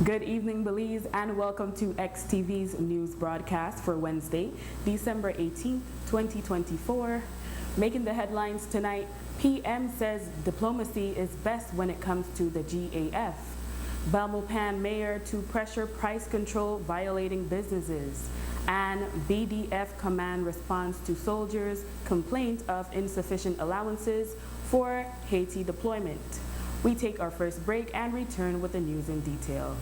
Good evening, Belize, and welcome to XTV's news broadcast for Wednesday, December 18th, 2024. Making the headlines tonight, PM says diplomacy is best when it comes to the GAF. Belmopan mayor to pressure price control violating businesses. And BDF command responds to soldiers' complaint of insufficient allowances for Haiti deployment. We take our first break and return with the news in detail.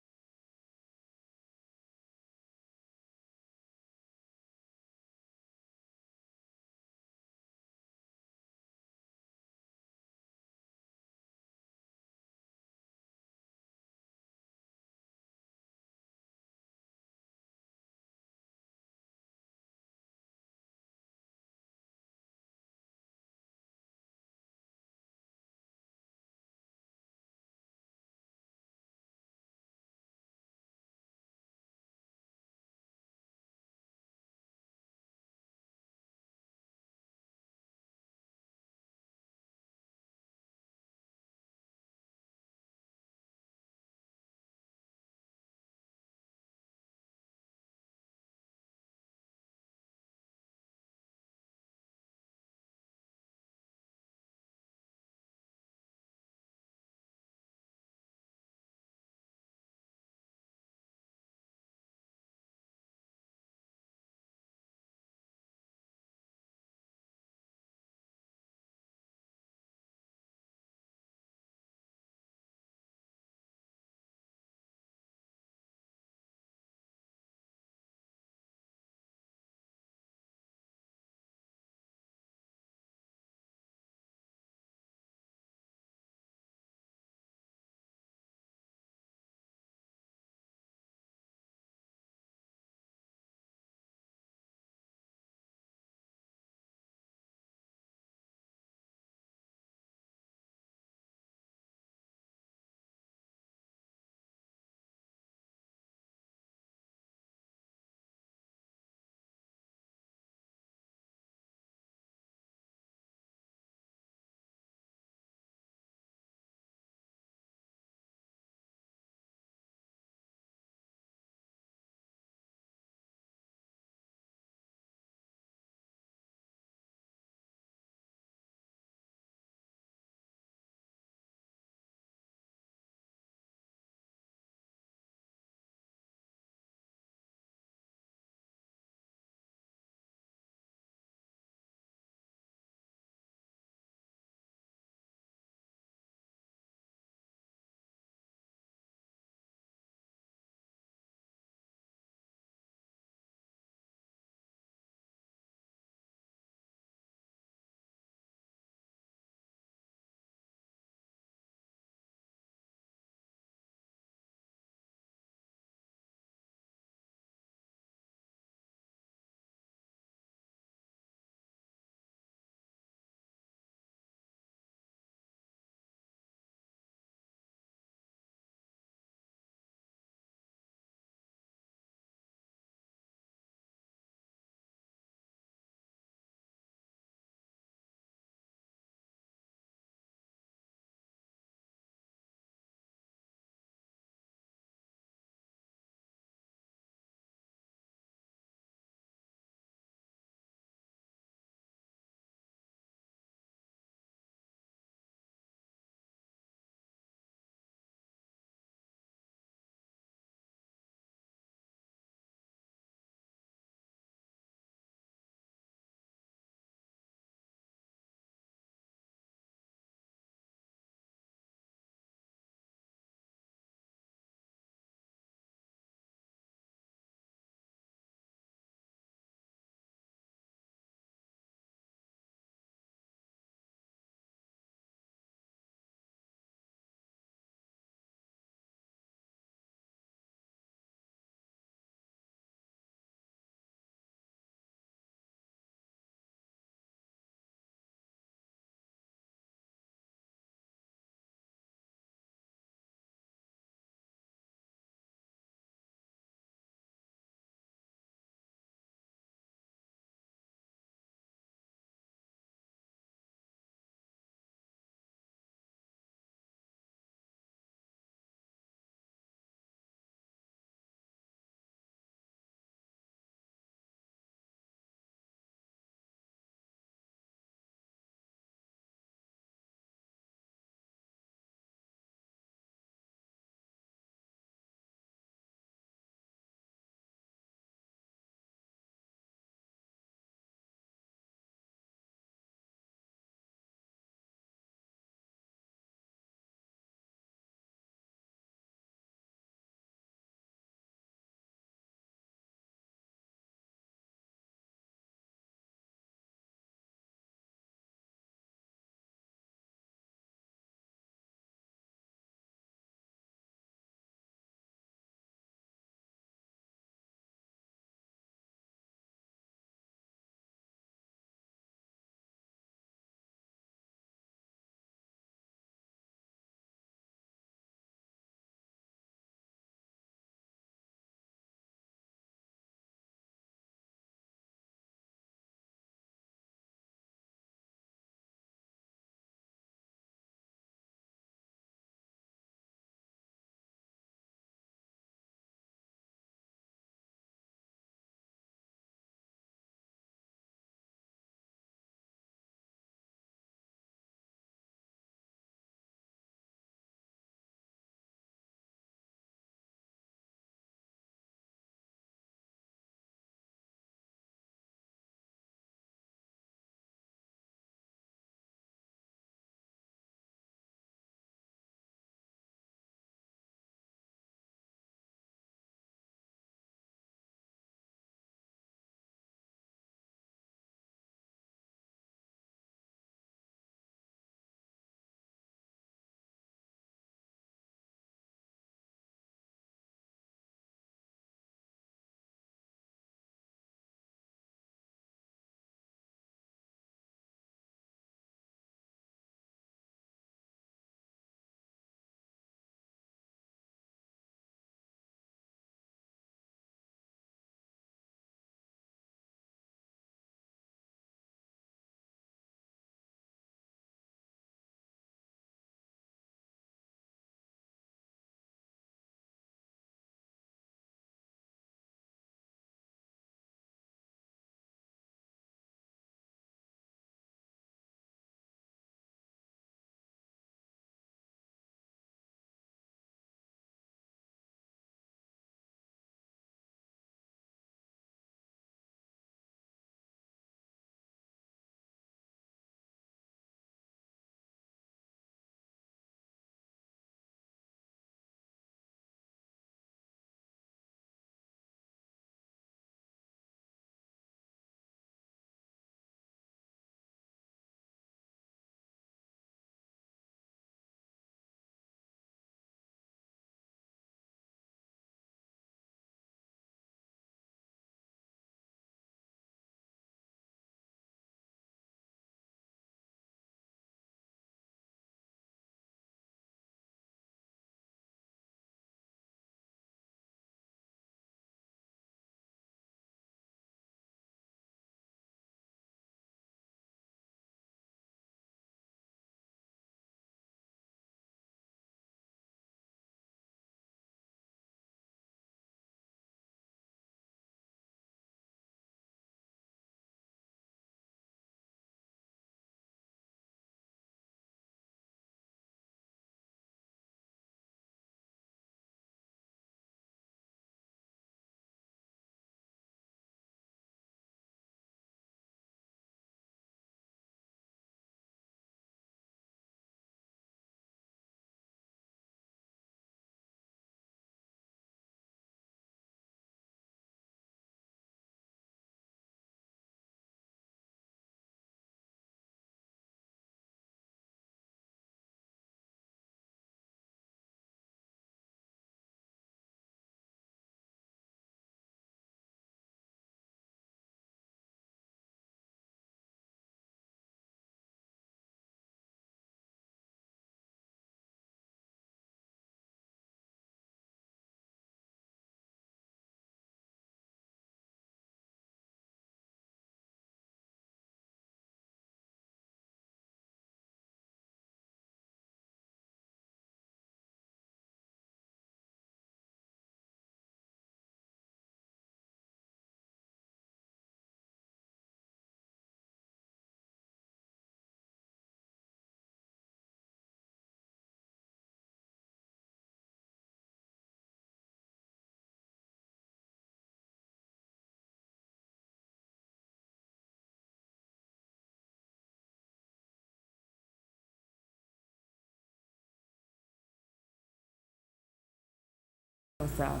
Espinosa.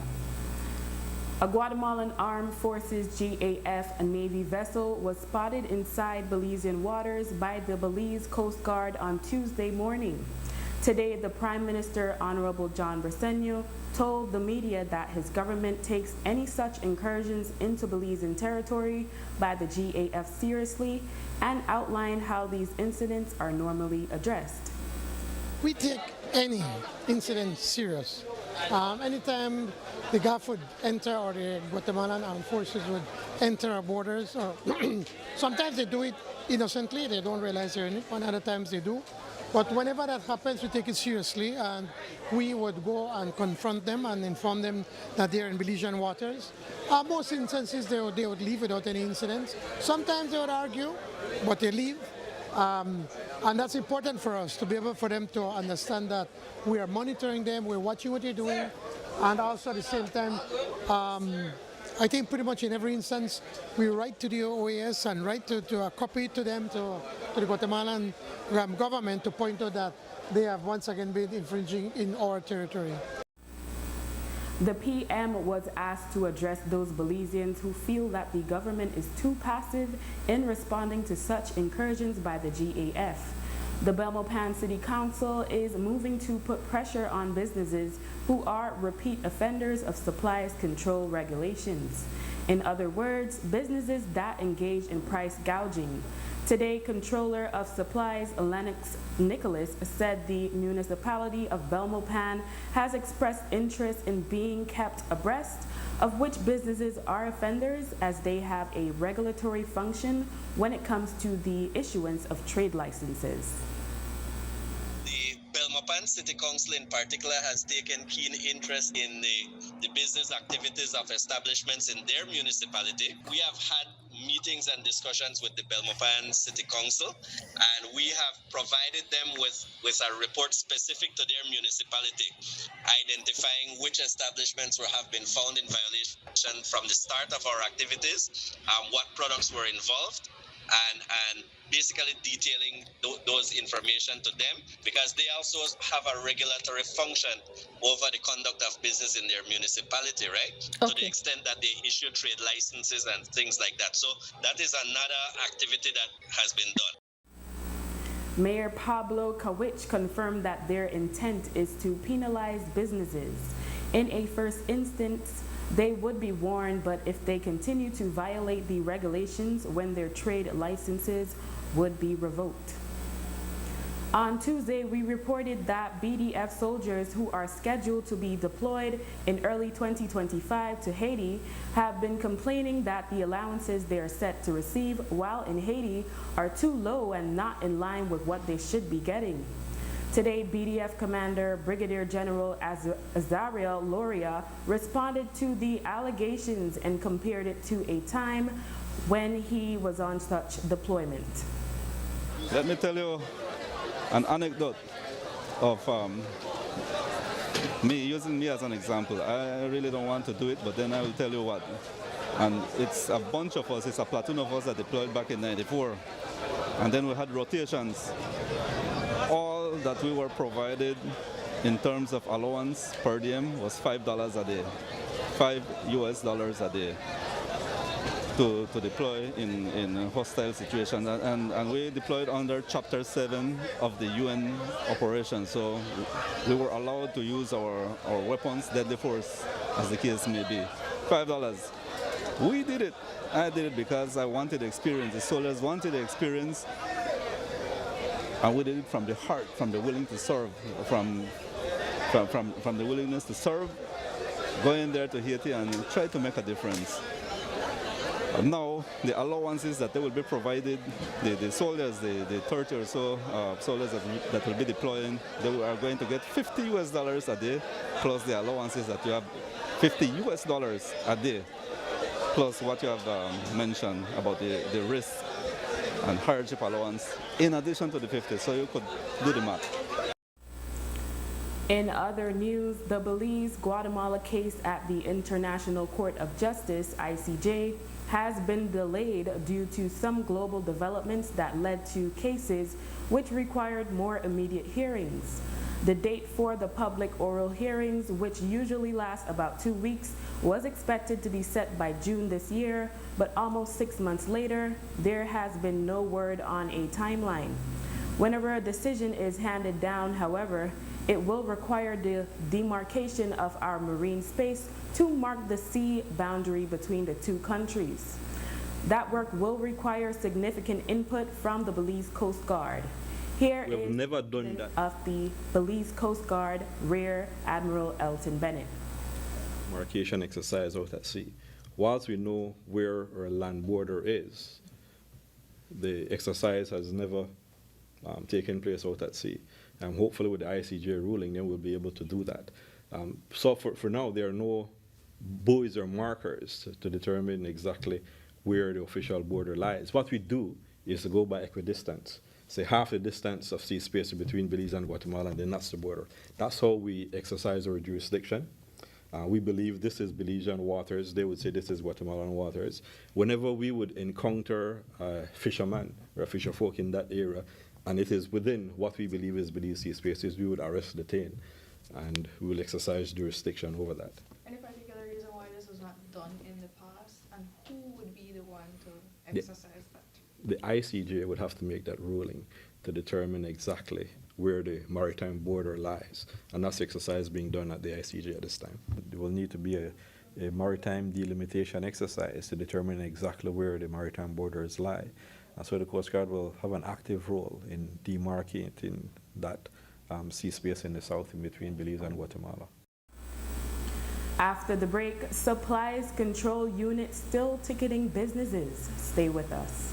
A Guatemalan Armed Forces GAF Navy vessel was spotted inside Belizean waters by the Belize Coast Guard on Tuesday morning. Today, the Prime Minister, Honorable John Briceño, told the media that his government takes any such incursions into Belizean territory by the GAF seriously and outlined how these incidents are normally addressed. We take any incident serious. Anytime the GAF would enter or the Guatemalan Armed Forces would enter our borders, or sometimes they do it innocently, they don't realize they're in it, and other times they do. But whenever that happens, we take it seriously, and we would go and confront them and inform them that they're in Belizean waters. Most instances, they would leave without any incidents. Sometimes they would argue, but they leave. And that's important for us to be able for them to understand that we are monitoring them, we're watching what they're doing, and also at the same time, I think pretty much in every instance, we write to the OAS and write to copy to them, to the Guatemalan government to point out that they have once again been infringing in our territory. The PM was asked to address those Belizeans who feel that the government is too passive in responding to such incursions by the GAF. The Belmopan City Council is moving to put pressure on businesses who are repeat offenders of supplies control regulations. In other words, businesses that engage in price gouging. Today, Controller of Supplies Lennox Nicholas said the municipality of Belmopan has expressed interest in being kept abreast of which businesses are offenders, as they have a regulatory function when it comes to the issuance of trade licenses. Belmopan City Council in particular has taken keen interest in the business activities of establishments in their municipality. We have had meetings and discussions with the Belmopan City Council, and we have provided them with a report specific to their municipality, identifying which establishments have been found in violation from the start of our activities, what products were involved, and basically detailing those information to them, because they also have a regulatory function over the conduct of business in their municipality, right? Okay. To the extent that they issue trade licenses and things like that. So that is another activity that has been done. Mayor Pablo Kawich confirmed that their intent is to penalize businesses. In a first instance, they would be warned, but if they continue to violate the regulations, when their trade licenses would be revoked. On Tuesday, we reported that BDF soldiers who are scheduled to be deployed in early 2025 to Haiti have been complaining that the allowances they are set to receive while in Haiti are too low and not in line with what they should be getting. Today, BDF Commander Brigadier General Azariel Loria responded to the allegations and compared it to a time when he was on such deployment. Let me tell you an anecdote of using me as an example. I really don't want to do it, but then I will tell you what. And it's a bunch of us, it's a platoon of us that deployed back in '94. And then we had rotations. All that we were provided in terms of allowance per diem was $5 a day, $5 a day to deploy in hostile situations. And we deployed under Chapter 7 of the UN operation. So we were allowed to use our weapons, deadly force, as the case may be. $5. We did it. I did it because I wanted the experience. The soldiers wanted the experience. And we did it from the heart, from the willing to serve, from the willingness to serve, going there to Haiti and try to make a difference. Now, the allowances that they will be provided, the soldiers, the 30 or so soldiers that will be deploying, they are going to get $50 a day, plus the allowances that you have, $50 a day, plus what you have mentioned about the risk and hardship allowance, in addition to the 50, so you could do the math. In other news, the Belize-Guatemala case at the International Court of Justice, ICJ, has been delayed due to some global developments that led to cases which required more immediate hearings. The date for the public oral hearings, which usually last about 2 weeks, was expected to be set by June this year, but almost 6 months later, there has been no word on a timeline. Whenever a decision is handed down, however, it will require the demarcation of our marine space to mark the sea boundary between the two countries. That work will require significant input from the Belize Coast Guard. Here We've is never done that. of the Belize Coast Guard, Rear Admiral Elton Bennett. Demarcation exercise out at sea. Whilst we know where our land border is, the exercise has never taken place out at sea. And hopefully with the ICJ ruling, then we'll be able to do that. So for now, there are no buoys or markers to determine exactly where the official border lies. What we do is to go by equidistance. Say half the distance of sea space between Belize and Guatemala, and then that's the border. That's how we exercise our jurisdiction. We believe this is Belizean waters. They would say this is Guatemalan waters. Whenever we would encounter a fisherman or a fisher folk in that area, and it is within what we believe is Belize sea spaces, we would arrest, detain, and we will exercise jurisdiction over that. Any particular reason why this was not done in the past, and who would be the one to exercise that? The ICJ would have to make that ruling to determine exactly where the maritime border lies. And that's the exercise being done at the ICJ at this time. There will need to be a maritime delimitation exercise to determine exactly where the maritime borders lie. And so the Coast Guard will have an active role in demarcating that sea space in the south in between Belize and Guatemala. After the break, supplies control unit still ticketing businesses. Stay with us.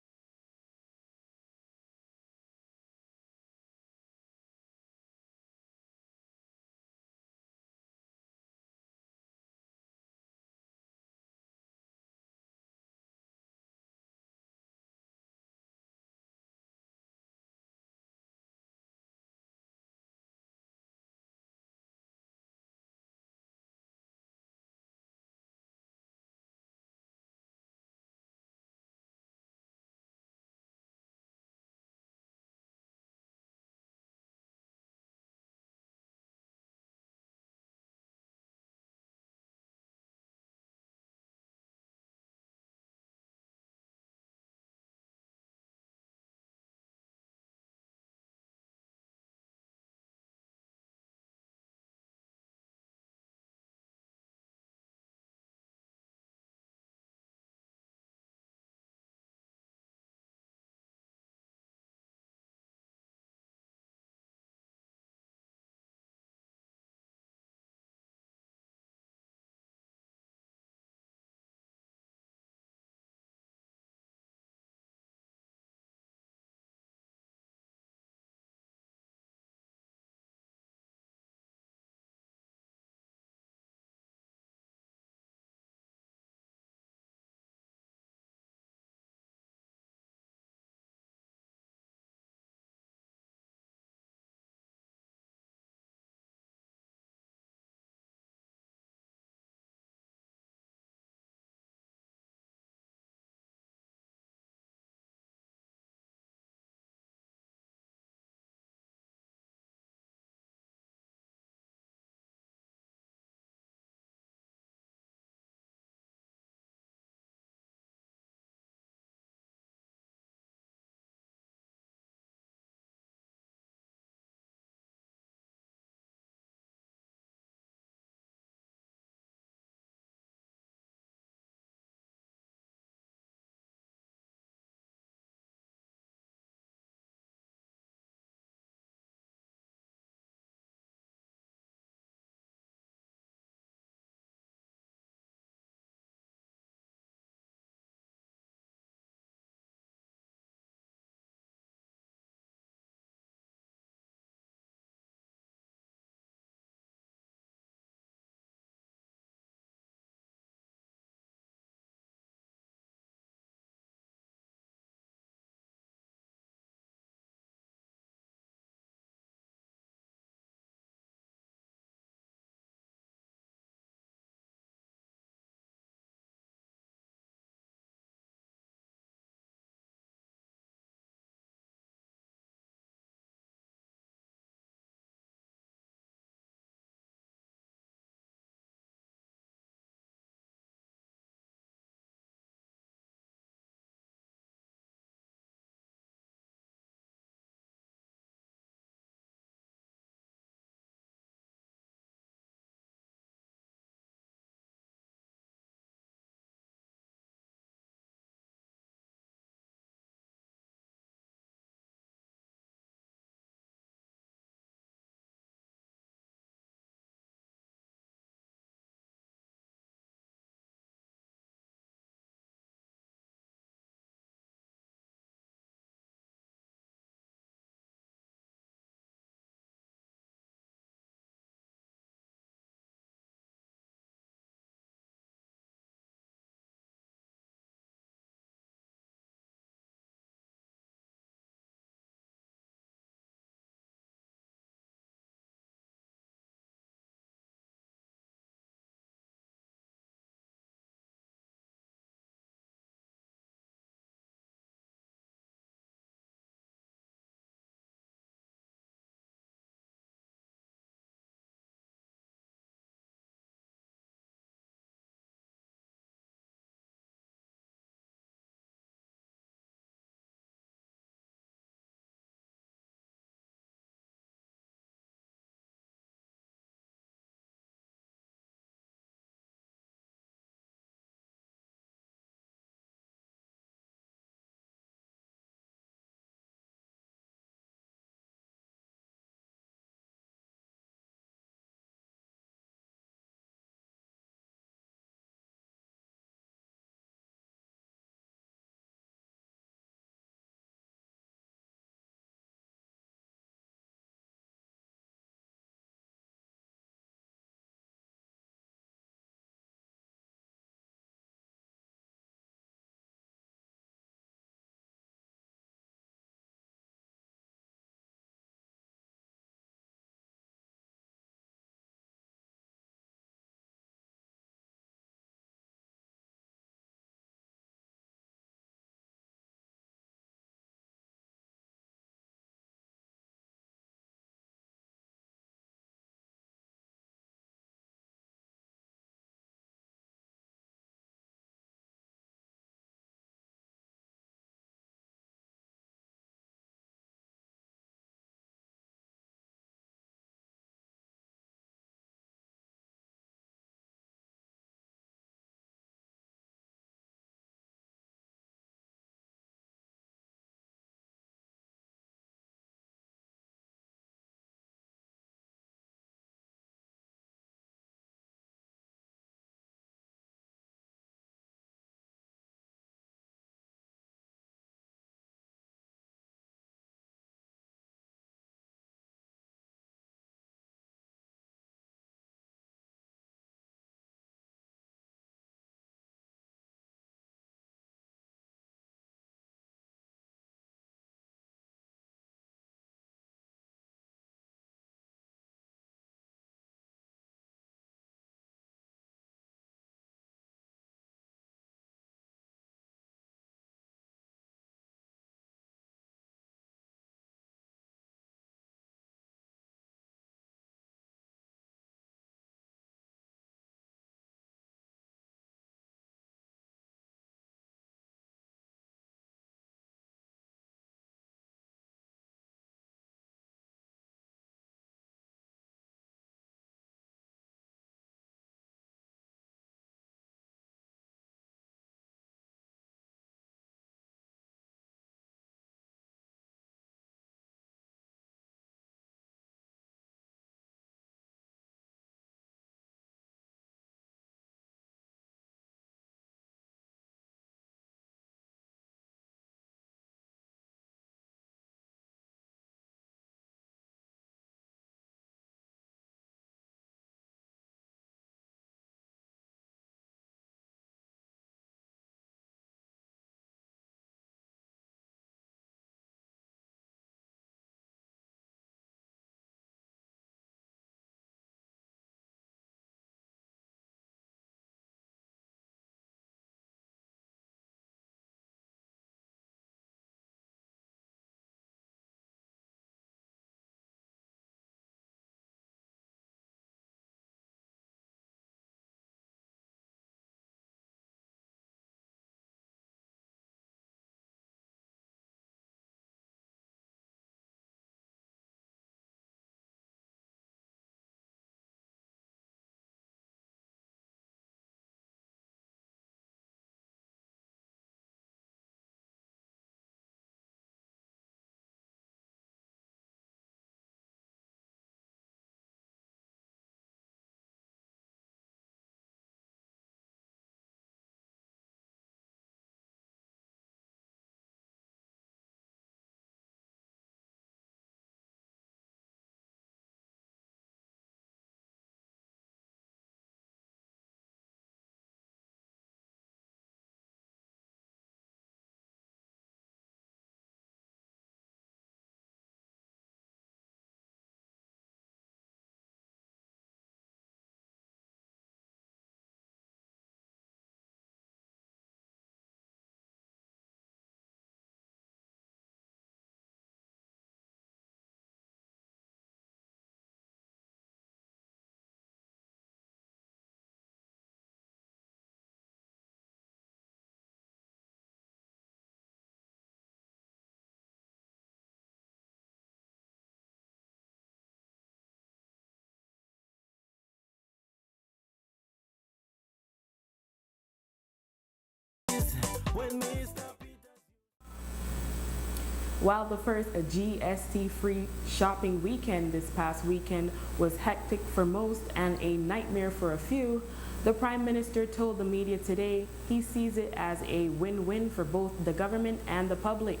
While the first GST-free shopping weekend this past weekend was hectic for most and a nightmare for a few, the Prime Minister told the media today he sees it as a win-win for both the government and the public.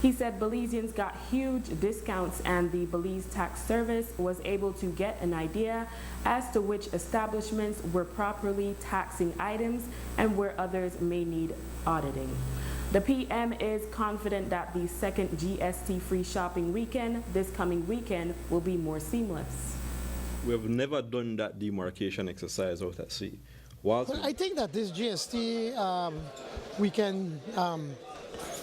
He said Belizeans got huge discounts and the Belize Tax Service was able to get an idea as to which establishments were properly taxing items and where others may need auditing. The PM is confident that the second GST-free shopping weekend this coming weekend will be more seamless. We have never done that demarcation exercise out at sea. Well, I think that this GST weekend,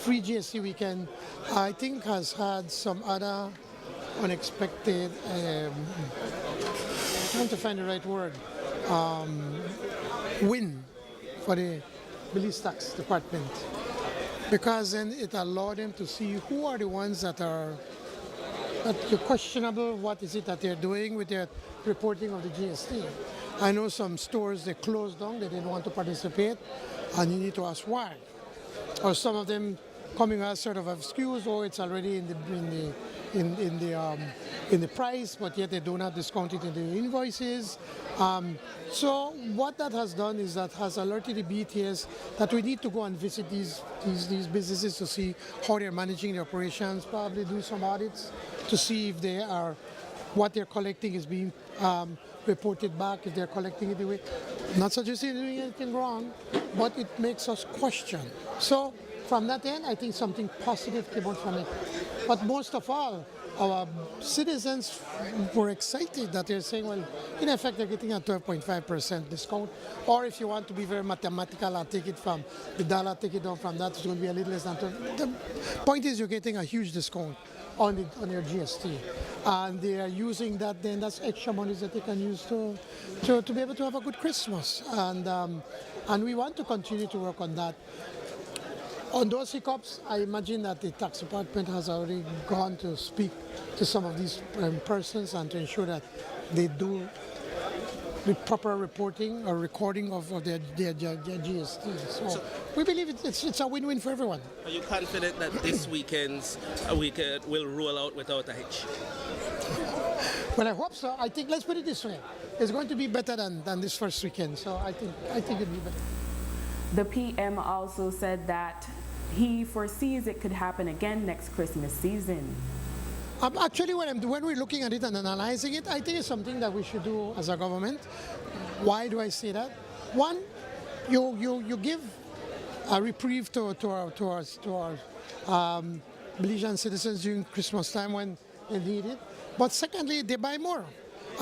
free GST weekend, I think has had some other unexpected, trying to find the right word, win for the Belize Tax Department. Because then it allowed them to see who are the ones that are questionable, what is it that they're doing with their reporting of the GST. I know some stores, they closed down, they didn't want to participate, and you need to ask why. Or some of them coming as sort of excuse, oh, it's already in the price, but yet they do not discount it in the invoices. So what that has done is that has alerted the BTS that we need to go and visit these businesses to see how they're managing their operations, probably do some audits to see if they are, what they're collecting is being reported back, if they're collecting it away. Not suggesting they're doing anything wrong, but it makes us question. So from that end, I think something positive came out from it. But most of all, our citizens were excited that they're saying, well, in effect, they're getting a 12.5% discount. Or if you want to be very mathematical and take it from the dollar, take it down from that, it's going to be a little less than 12. The point is you're getting a huge discount on your GST. And they are using that, then that's extra money that they can use to be able to have a good Christmas. And we want to continue to work on that. On those hiccups, I imagine that the tax department has already gone to speak to some of these persons and to ensure that they do the proper reporting or recording of their GST. So we believe it's a win-win for everyone. Are you confident that this weekend's weekend will roll out without a hitch? Well, I hope so. I think, let's put it this way, it's going to be better than this first weekend. So I think it'll be better. The PM also said that he foresees it could happen again next Christmas season. Actually, when we're looking at it and analyzing it, I think it's something that we should do as a government. Why do I say that? One, you give a reprieve to our Belizean citizens during Christmas time when they need it. But secondly, they buy more.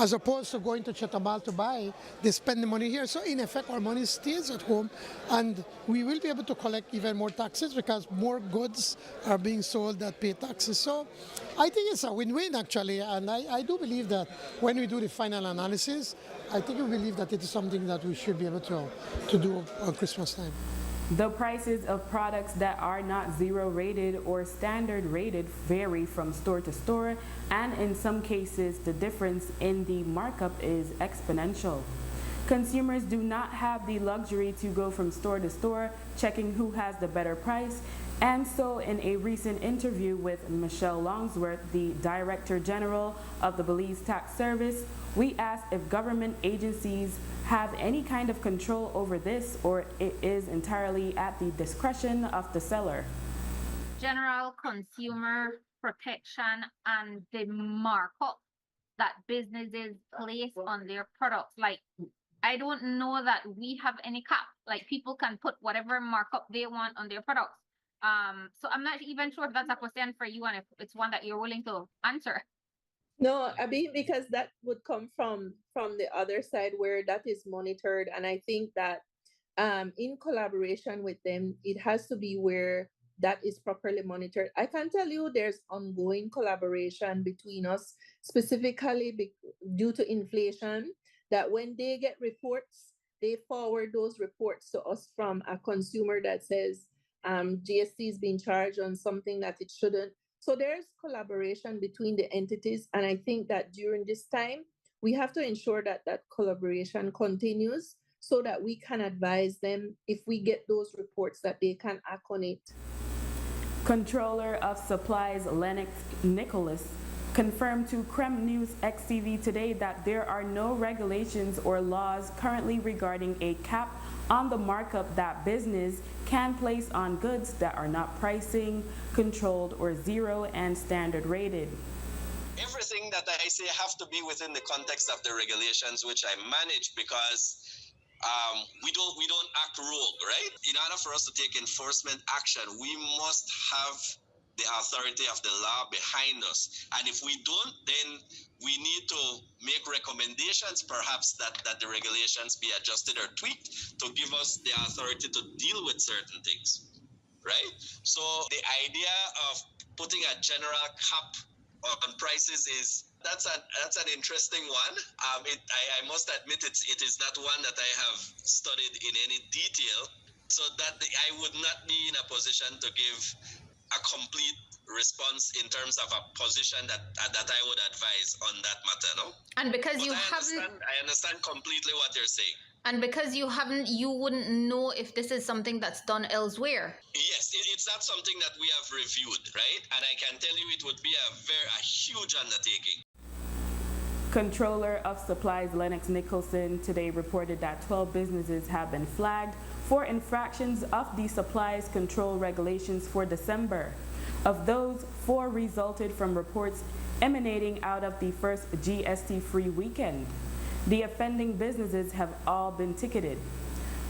As opposed to going to Chetabal to buy, they spend the money here. So in effect, our money stays at home, and we will be able to collect even more taxes because more goods are being sold that pay taxes. So I think it's a win-win actually, and I do believe that when we do the final analysis, I think we believe that it is something that we should be able to do on Christmas time. The prices of products that are not zero rated or standard rated vary from store to store, and in some cases the difference in the markup is exponential. Consumers do not have the luxury to go from store to store checking who has the better price, and so in a recent interview with Michelle Longsworth, the Director General of the Belize Tax Service, we asked if government agencies have any kind of control over this or it is entirely at the discretion of the seller. General consumer protection and the markup that businesses place on their products. Like, I don't know that we have any cap. Like, people can put whatever markup they want on their products. So I'm not even sure if that's a question for you and if it's one that you're willing to answer. No, I mean, because that would come from the other side where that is monitored. And I think that in collaboration with them, it has to be where that is properly monitored. I can tell you there's ongoing collaboration between us, specifically due to inflation, that when they get reports, they forward those reports to us from a consumer that says GST is being charged on something that it shouldn't. So there's collaboration between the entities. And I think that during this time, we have to ensure that that collaboration continues so that we can advise them if we get those reports that they can act on it. Controller of Supplies Lennox Nicholas confirmed to Creme News XTV today that there are no regulations or laws currently regarding a cap on the markup that business can place on goods that are not pricing, controlled, or zero and standard rated. Everything that I say have to be within the context of the regulations which I manage, because we don't act rogue, right? In order for us to take enforcement action, we must have the authority of the law behind us. And if we don't, then we need to make recommendations, perhaps that the regulations be adjusted or tweaked to give us the authority to deal with certain things, right? So the idea of putting a general cap on prices that's an interesting one. I must admit it is not one that I have studied in any detail, so that I would not be in a position to give a complete response in terms of a position that I would advise on that matter, no? And because But you I understand completely what you're saying. and because you haven't, you wouldn't know if this is something that's done elsewhere. Yes, it's not something that we have reviewed, right? And I can tell you it would be a huge undertaking. Controller of Supplies Lennox Nicholson today reported that 12 businesses have been flagged for infractions of the supplies control regulations for December. Of those, 4 resulted from reports emanating out of the first GST-free weekend. The offending businesses have all been ticketed.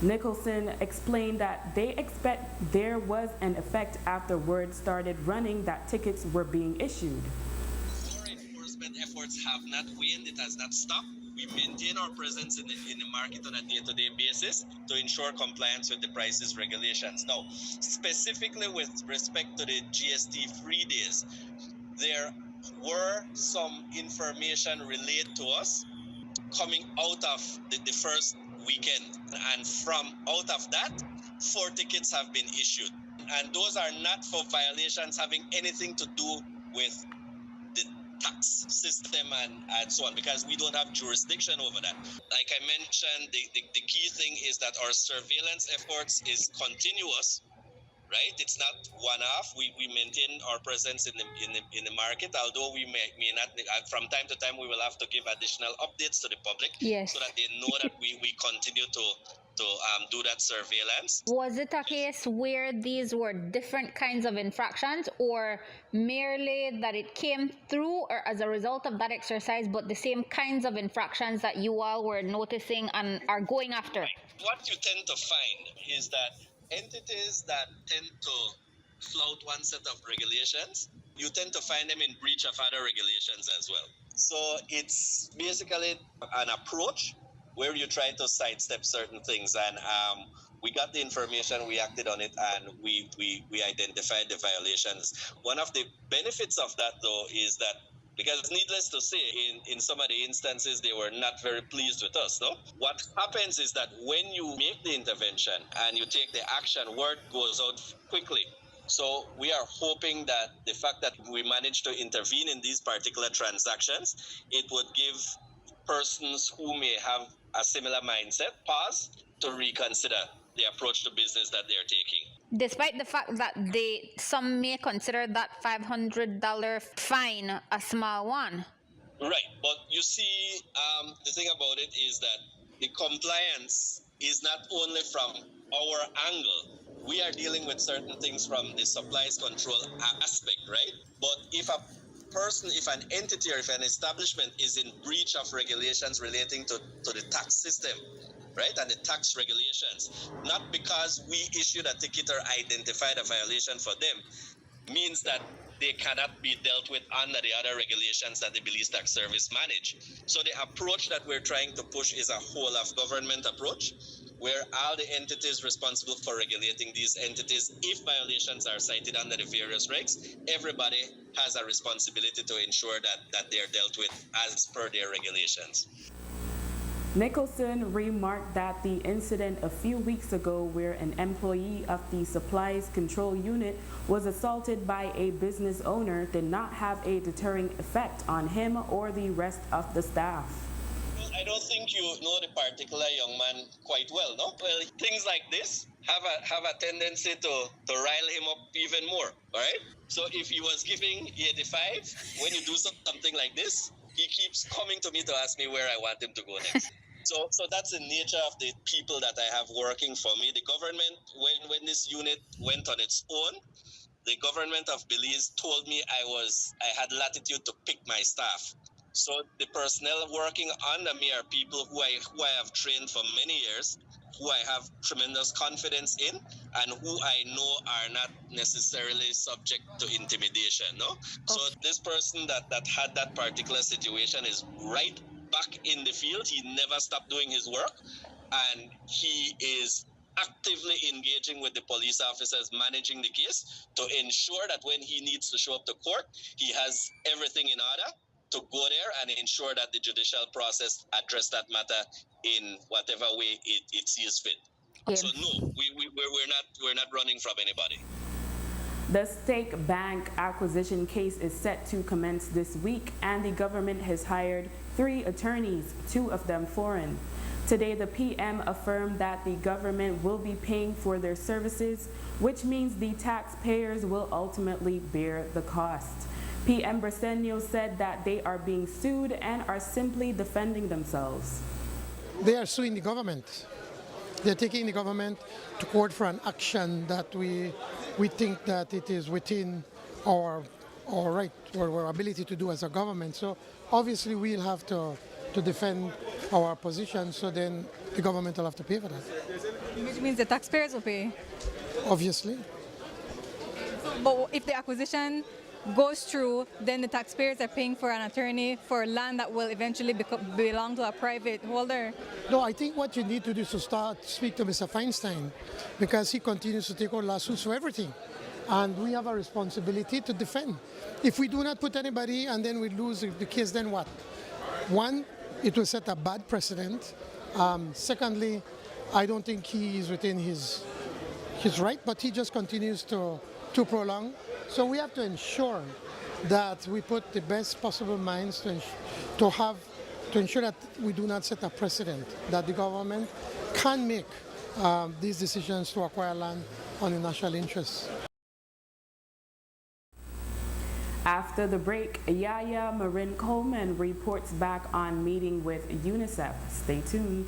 Nicholson explained that they expect there was an effect after word started running that tickets were being issued. Our enforcement efforts have not waned, it has not stopped. We maintain our presence in the market on a day-to-day basis to ensure compliance with the prices regulations. Now, specifically with respect to the GST-free days, there were some information relayed to us coming out of the first weekend, and from out of that, 4 tickets have been issued, and those are not for violations having anything to do with the tax system and so on, because we don't have jurisdiction over that. Like I mentioned, the key thing is that our surveillance efforts is continuous, right? It's not one-off. We maintain our presence in the market, although we may not. From time to time, we will have to give additional updates to the public, Yes. so that they know that we continue to do that surveillance. Was it a case where these were different kinds of infractions, or merely that it came through or as a result of that exercise, but the same kinds of infractions that you all were noticing and are going after? What you tend to find is that entities that tend to flout one set of regulations, you tend to find them in breach of other regulations as well. So it's basically an approach where you try to sidestep certain things, and we got the information, we acted on it, and we identified the violations. One of the benefits of that, though, is that, because needless to say, in some of the instances, they were not very pleased with us, no? What happens is that when you make the intervention and you take the action, word goes out quickly. So we are hoping that the fact that we managed to intervene in these particular transactions, it would give persons who may have a similar mindset pause to reconsider the approach to business that they're taking. Despite the fact that some may consider that $500 fine a small one. Right, but you see, the thing about it is that the compliance is not only from our angle. We are dealing with certain things from the supplies control aspect, right? But if an entity or if an establishment is in breach of regulations relating to the tax system, right, and the tax regulations, not because we issued a ticket or identified a violation for them, means that they cannot be dealt with under the other regulations that the Belize Tax Service manage. So the approach that we're trying to push is a whole of government approach, where all the entities responsible for regulating these entities, if violations are cited under the various regs, everybody has a responsibility to ensure that they're dealt with as per their regulations. Nicholson remarked that the incident a few weeks ago where an employee of the Supplies Control Unit was assaulted by a business owner did not have a deterring effect on him or the rest of the staff. Well, I don't think you know the particular young man quite well, no? Well, things like this have a tendency to rile him up even more, all right? So if he was giving 85, when you do something like this, he keeps coming to me to ask me where I want him to go next. So that's the nature of the people that I have working for me. The government, when this unit went on its own, the government of Belize told me I had latitude to pick my staff. So the personnel working under me are people who I have trained for many years, who I have tremendous confidence in, and who I know are not necessarily subject to intimidation. No, so this person that had that particular situation is right back in the field. He never stopped doing his work, and he is actively engaging with the police officers managing the case to ensure that when he needs to show up to court, he has everything in order to go there and ensure that the judicial process address that matter in whatever way it sees fit. So no, we're not running from anybody. The Stake Bank acquisition case is set to commence this week, and the government has hired 3 attorneys, 2 of them foreign. Today, the PM affirmed that the government will be paying for their services, which means the taxpayers will ultimately bear the cost. PM Briceño said that they are being sued and are simply defending themselves. They are suing the government. They're taking the government to court for an action that we think that it is within our right or our ability to do as a government. So obviously we'll have to defend our position, so then the government will have to pay for that. Which means the taxpayers will pay? Obviously. But if the acquisition goes through, then the taxpayers are paying for an attorney for land that will eventually belong to a private holder. No, I think what you need to do is to speak to Mr. Feinstein, because he continues to take out lawsuits for everything. And we have a responsibility to defend. If we do not put anybody and then we lose the case, then what? One, it will set a bad precedent. Secondly, I don't think he is within his right, but he just continues to prolong. So we have to ensure that we put the best possible minds to ensure that we do not set a precedent, that the government can make these decisions to acquire land on the national interest. After the break, Yaya Marin Coleman reports back on meeting with UNICEF. Stay tuned.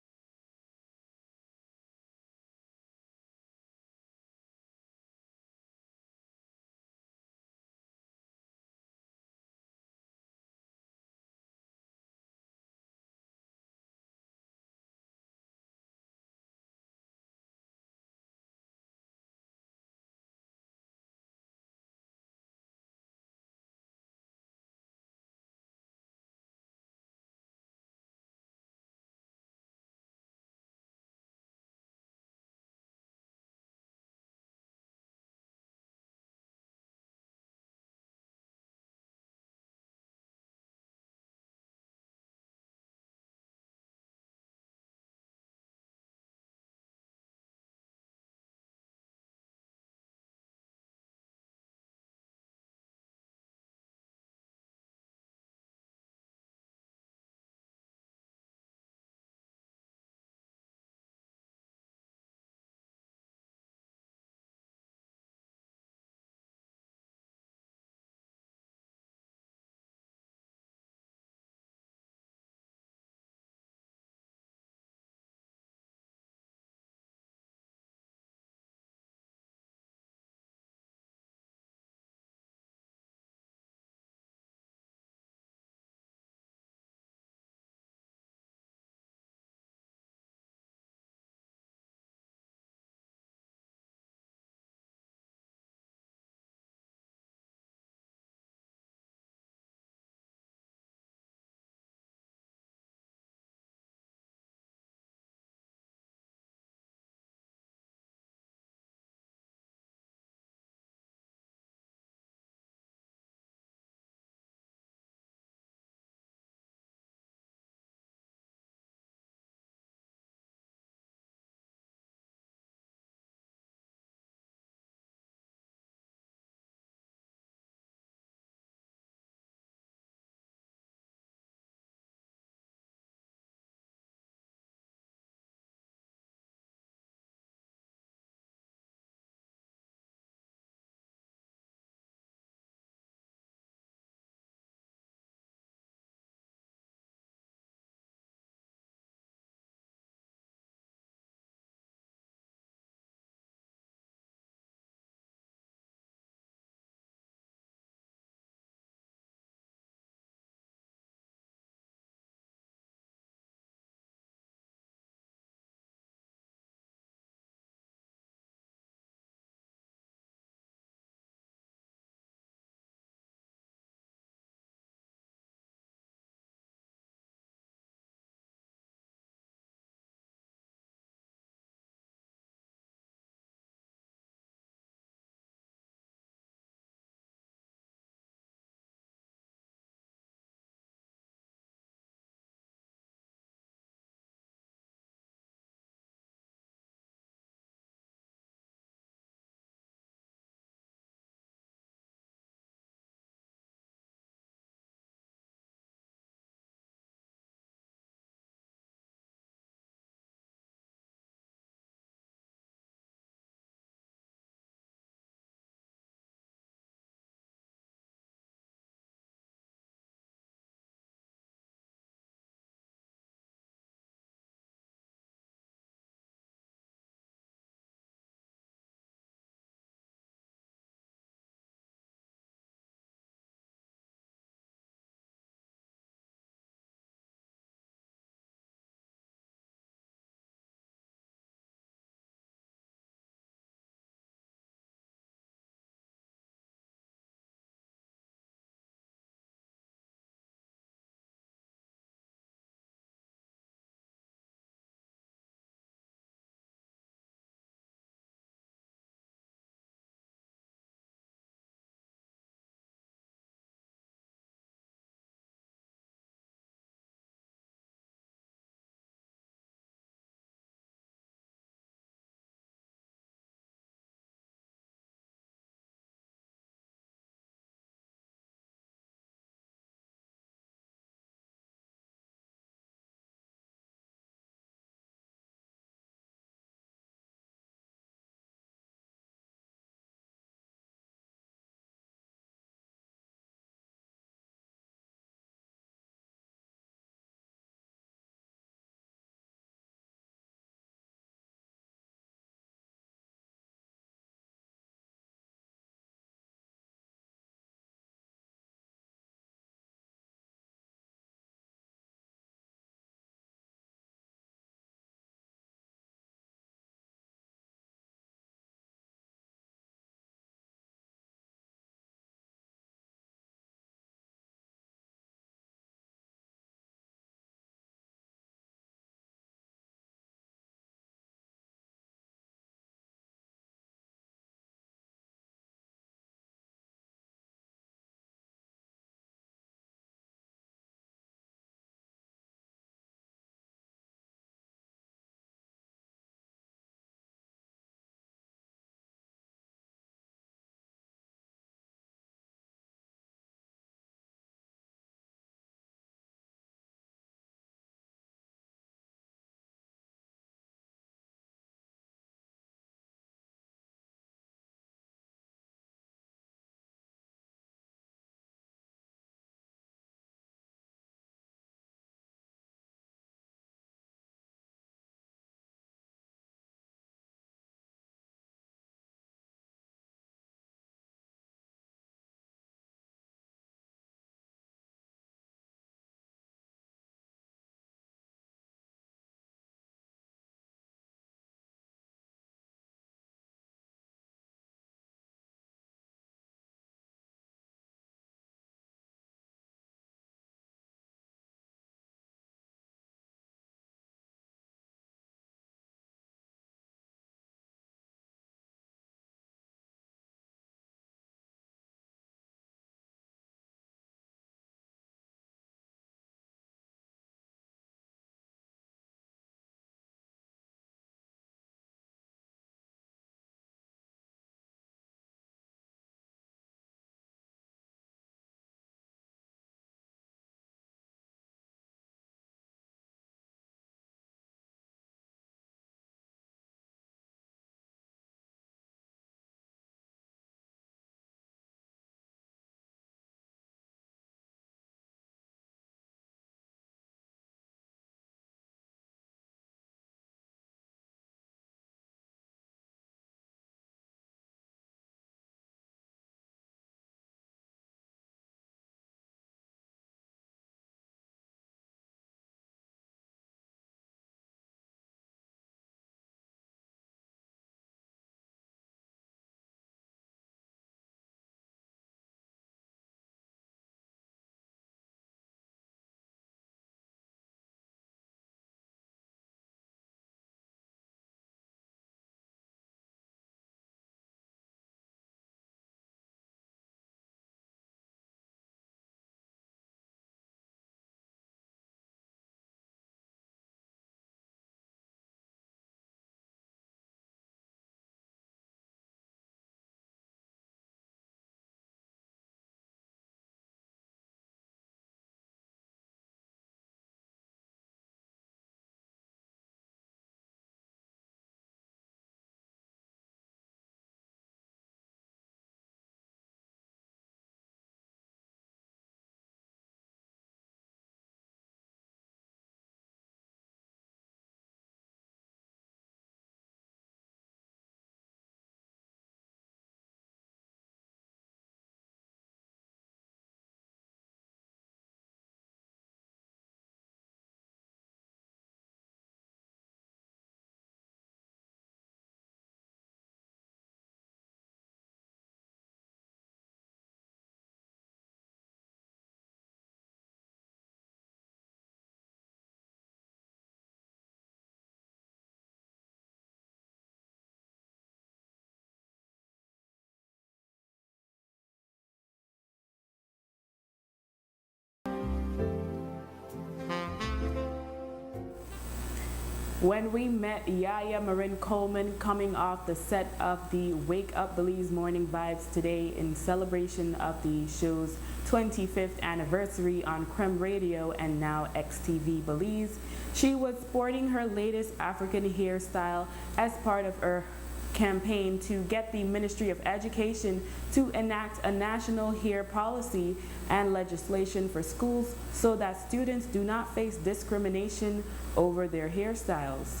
When we met Yaya Marin Coleman coming off the set of the Wake Up Belize Morning Vibes today in celebration of the show's 25th anniversary on Creme Radio and now XTV Belize, she was sporting her latest African hairstyle as part of her campaign to get the Ministry of Education to enact a national hair policy and legislation for schools so that students do not face discrimination over their hairstyles.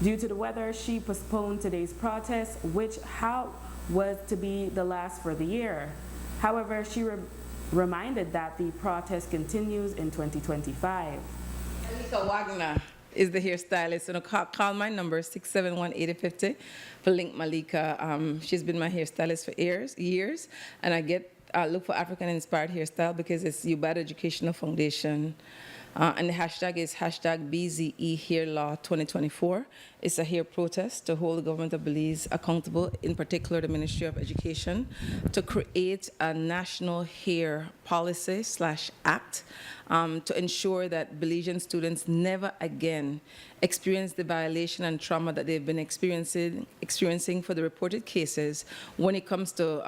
Due to the weather, she postponed today's protest, which was to be the last for the year. However, she reminded that the protest continues in 2025. Malika Wagner is the hairstylist. So call my number 671-8050 for Link Malika. She's been my hairstylist for years, and I look for African-inspired hairstyle because it's UBAD Educational Foundation. And the hashtag is hashtag BZE Hair Law 2024. It's a hair protest to hold the government of Belize accountable, in particular the Ministry of Education, to create a national hair policy / act to ensure that Belizean students never again experience the violation and trauma that they've been experiencing for the reported cases when it comes to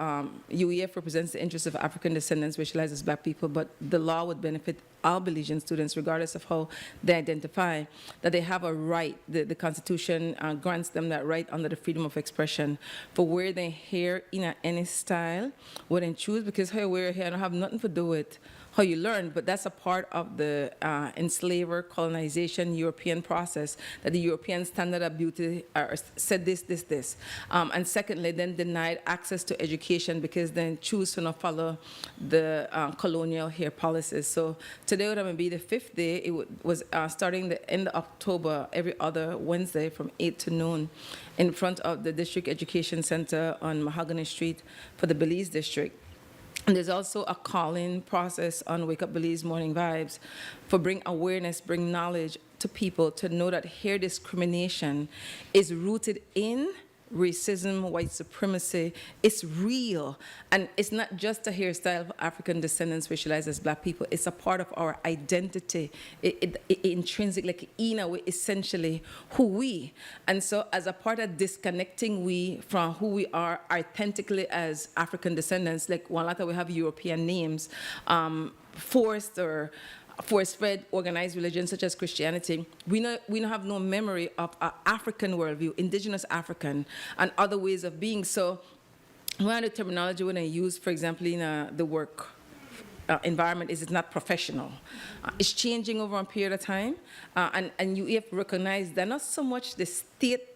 UEF represents the interests of African descendants, racialized as Black people, but the law would benefit all Belizean students, regardless of how they identify, that they have a right. The Constitution grants them that right under the freedom of expression for wear their hair in any style, what they choose, because how you wear your hair don't have nothing to do with how you learn, but that's a part of the enslaver colonization European process, that the European standard of beauty said this. And secondly, then denied access to education because then choose to not follow the colonial hair policies. So today would be the 5th day. It was starting the end of October, every other Wednesday from 8 to noon in front of the District Education Center on Mahogany Street for the Belize District. And there's also a call-in process on Wake Up Belize Morning Vibes for bring awareness, bring knowledge to people to know that hair discrimination is rooted in racism, white supremacy. It's real. And it's not just a hairstyle of African descendants racialized as Black people. It's a part of our identity. It intrinsic, like in a way, essentially who we. And so as a part of disconnecting we from who we are authentically as African descendants, like one lot we have European names, force-fed organized religions such as Christianity, we don't have no memory of our African worldview, indigenous African, and other ways of being. So one of the terminology when I use, for example, in the work environment is it's not professional. It's changing over a period of time, and you have to recognize that not so much the state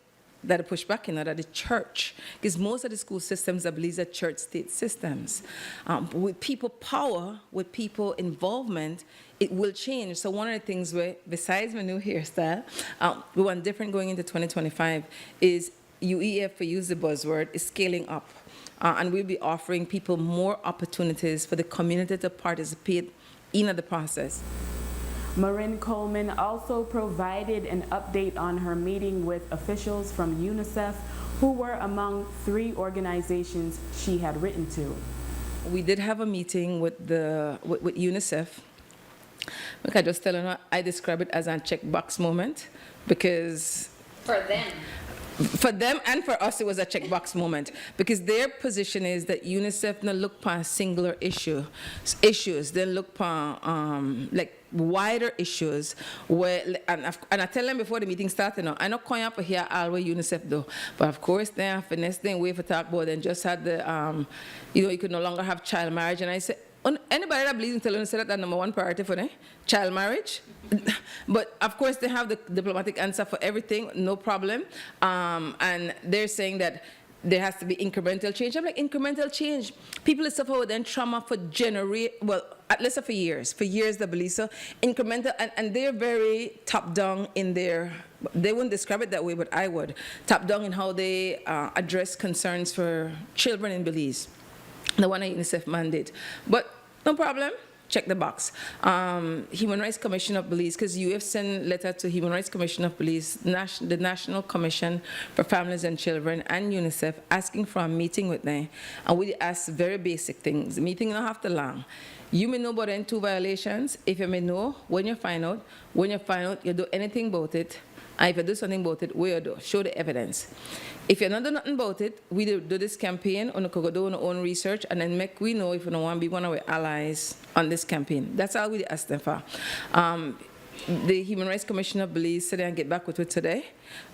that push back, that the church, because most of the school systems, I believe, are church-state systems. With people power, with people involvement, it will change. So one of the things where, besides my new hairstyle, we want different going into 2025 is UEF, for use the buzzword, is scaling up. And we'll be offering people more opportunities for the community to participate in the process. Marin Coleman also provided an update on her meeting with officials from UNICEF, who were among 3 organizations she had written to. We did have a meeting with UNICEF. Like I just tell you, I describe it as a checkbox moment because for them and for us, it was a checkbox moment because their position is that UNICEF not look for singular issues. They look for like wider issues where, and I tell them before the meeting started, I not going up for here all what UNICEF do, but of course they have finesse thing way for talk about and just had the, you could no longer have child marriage, and I said, anybody that believes in telling us that number 1 priority for them, child marriage. But of course they have the diplomatic answer for everything, no problem. And they're saying that there has to be incremental change. I'm like, incremental change. People suffer with then trauma for at least for years they believe so. Incremental, and they're very top down in their, they wouldn't describe it that way, but I would. Top down in how they address concerns for children in Belize. The one a UNICEF mandate. But no problem, check the box. Human Rights Commission of Belize, because you have sent a letter to Human Rights Commission of Belize, the National Commission for Families and Children, and UNICEF, asking for a meeting with them. And we ask very basic things. The meeting don't have to long. You may know about any 2 violations. If you may know, when you find out, you do anything about it, And if you do something about it, what you do? Show the evidence. If you're not doing nothing about it, we do this campaign, on go do our own research, and then make we know if we don't want to be one of our allies on this campaign. That's all we ask them for. The Human Rights Commissioner believes today and get back with it today.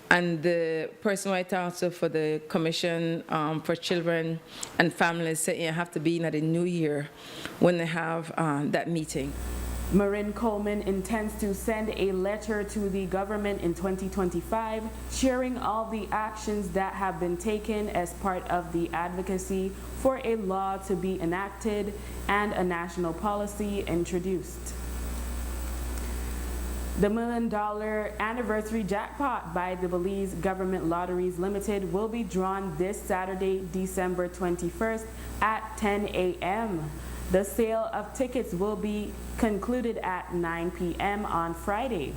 And the person I talked to for the Commission for Children and Families said you have to be in at the new year when they have that meeting. Marin Coleman intends to send a letter to the government in 2025 sharing all the actions that have been taken as part of the advocacy for a law to be enacted and a national policy introduced. The $1 million anniversary jackpot by the Belize Government Lotteries Limited will be drawn this Saturday, December 21st at 10 a.m. The sale of tickets will be concluded at 9 p.m. on Friday.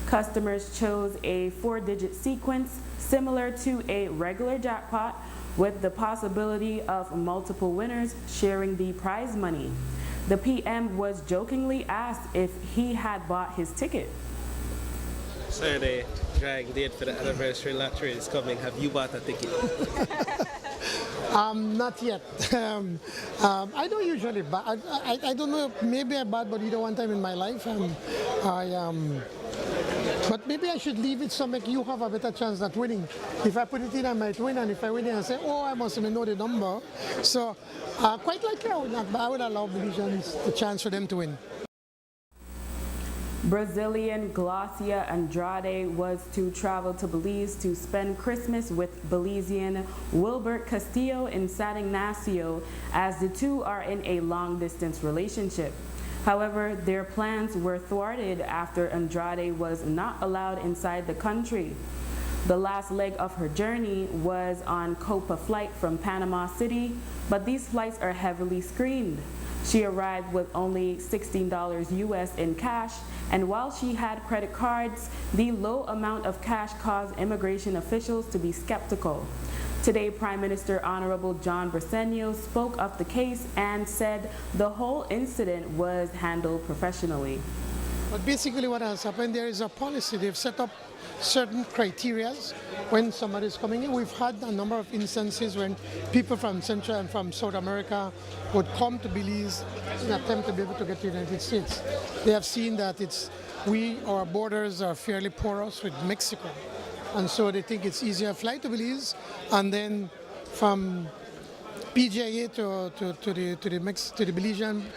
Customers chose a 4-digit sequence similar to a regular jackpot with the possibility of multiple winners sharing the prize money. The PM was jokingly asked if he had bought his ticket. So the drawing date for the anniversary lottery is coming. Have you bought a ticket? Not yet. I don't usually buy. I don't know. Maybe I bought, but either one time in my life. But maybe I should leave it so make you have a better chance at winning. If I put it in, I might win, and if I win it, I say, oh, I must even know the number. So quite likely I would allow Belizeans the chance for them to win. Brazilian Glaucia Andrade was to travel to Belize to spend Christmas with Belizean Wilbert Castillo in San Ignacio, as the two are in a long-distance relationship. However, their plans were thwarted after Andrade was not allowed inside the country. The last leg of her journey was on Copa flight from Panama City, but these flights are heavily screened. She arrived with only $16 US in cash, and while she had credit cards, the low amount of cash caused immigration officials to be skeptical. Today, Prime Minister Honorable John Briceño spoke of the case and said the whole incident was handled professionally. But basically what has happened, there is a policy. They've set up certain criteria when somebody is coming in. We've had a number of instances when people from Central and from South America would come to Belize in an attempt to be able to get to the United States. They have seen that our borders are fairly porous with Mexico. And so they think it's easier to fly to Belize, and then from PJA to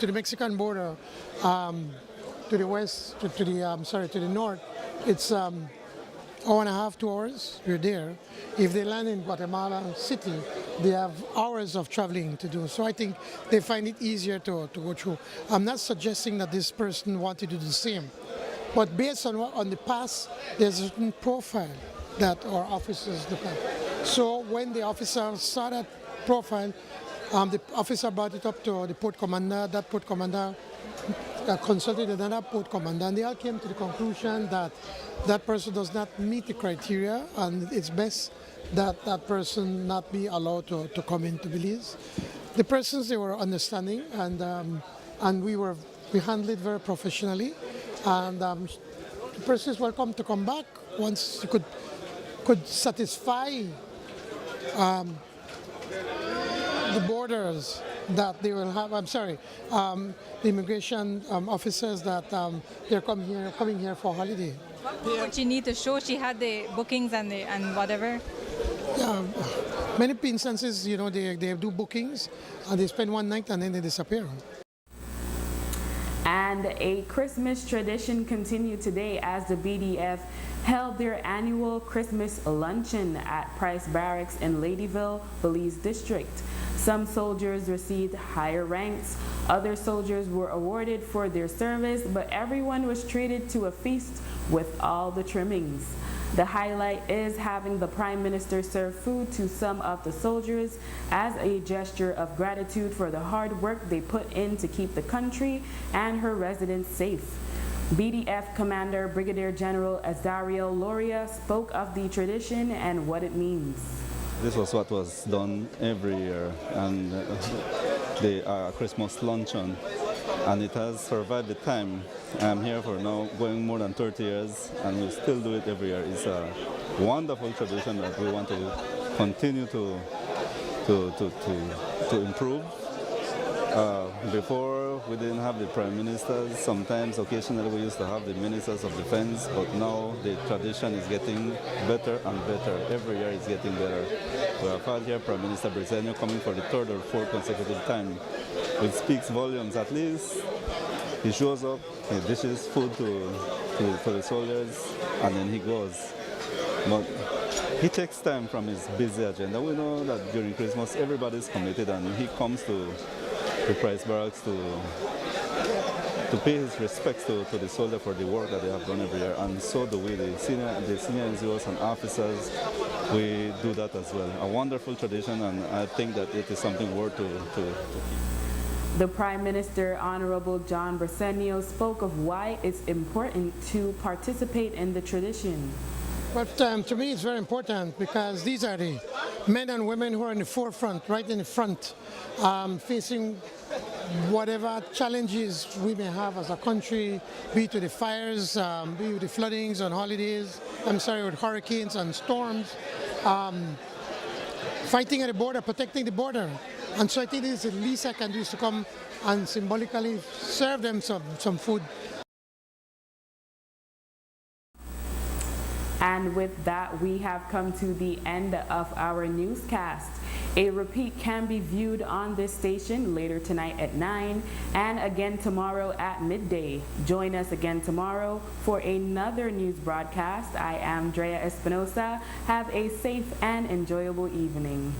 the Mexican border, to the west, to the north, it's hour and a half, 2 hours, you're there. If they land in Guatemala City, they have hours of traveling to do. So I think they find it easier to go through. I'm not suggesting that this person wanted to do the same, but based on the past, there's a certain profile that our officers look at. So when the officer saw that profile, the officer brought it up to the port commander. That port commander consulted another port commander, and they all came to the conclusion that that person does not meet the criteria, and it's best that that person not be allowed to come into Belize. The persons, they were understanding, and we handled it very professionally, and the person is welcome to come back once you could satisfy the borders that they will have. The immigration officers that they're coming here for holiday. What would she need to show? She had the bookings and whatever. Yeah, many instances, they do bookings and they spend one night and then they disappear. And a Christmas tradition continued today as the BDF held their annual Christmas luncheon at Price Barracks in Ladyville, Belize District. Some soldiers received higher ranks, other soldiers were awarded for their service, but everyone was treated to a feast with all the trimmings. The highlight is having the Prime Minister serve food to some of the soldiers as a gesture of gratitude for the hard work they put in to keep the country and her residents safe. BDF Commander Brigadier General Azario Loria spoke of the tradition and what it means. This was what was done every year, and the Christmas luncheon, and it has survived the time I'm here for now going more than 30 years, and we still do it every year. It's a wonderful tradition that we want to continue to improve. Before, we didn't have the prime ministers. Sometimes, occasionally, we used to have the ministers of defense, but now the tradition is getting better and better. Every year it's getting better. We have had here Prime Minister Bresenio coming for the third or fourth consecutive time, which speaks volumes. At least he shows up, he dishes food to the soldiers, and then he goes. But he takes time from his busy agenda. We know that during Christmas everybody's committed, and he comes to the Price Barracks to pay his respects to the soldier for the work that they have done every year. And so do we, the senior NGOs and officers, we do that as well. A wonderful tradition, and I think that it is something worth to keep. The Prime Minister, Honorable John Bresenio, spoke of why it's important to participate in the tradition. But to me, it's very important because these are the men and women who are in the forefront, right in the front, facing whatever challenges we may have as a country, be it with the fires, be it with the floodings on holidays, with hurricanes and storms, fighting at the border, protecting the border. And so I think this is the least I can do is to come and symbolically serve them some food. And with that, we have come to the end of our newscast. A repeat can be viewed on this station later tonight at 9 and again tomorrow at midday. Join us again tomorrow for another news broadcast. I am Drea Espinosa. Have a safe and enjoyable evening.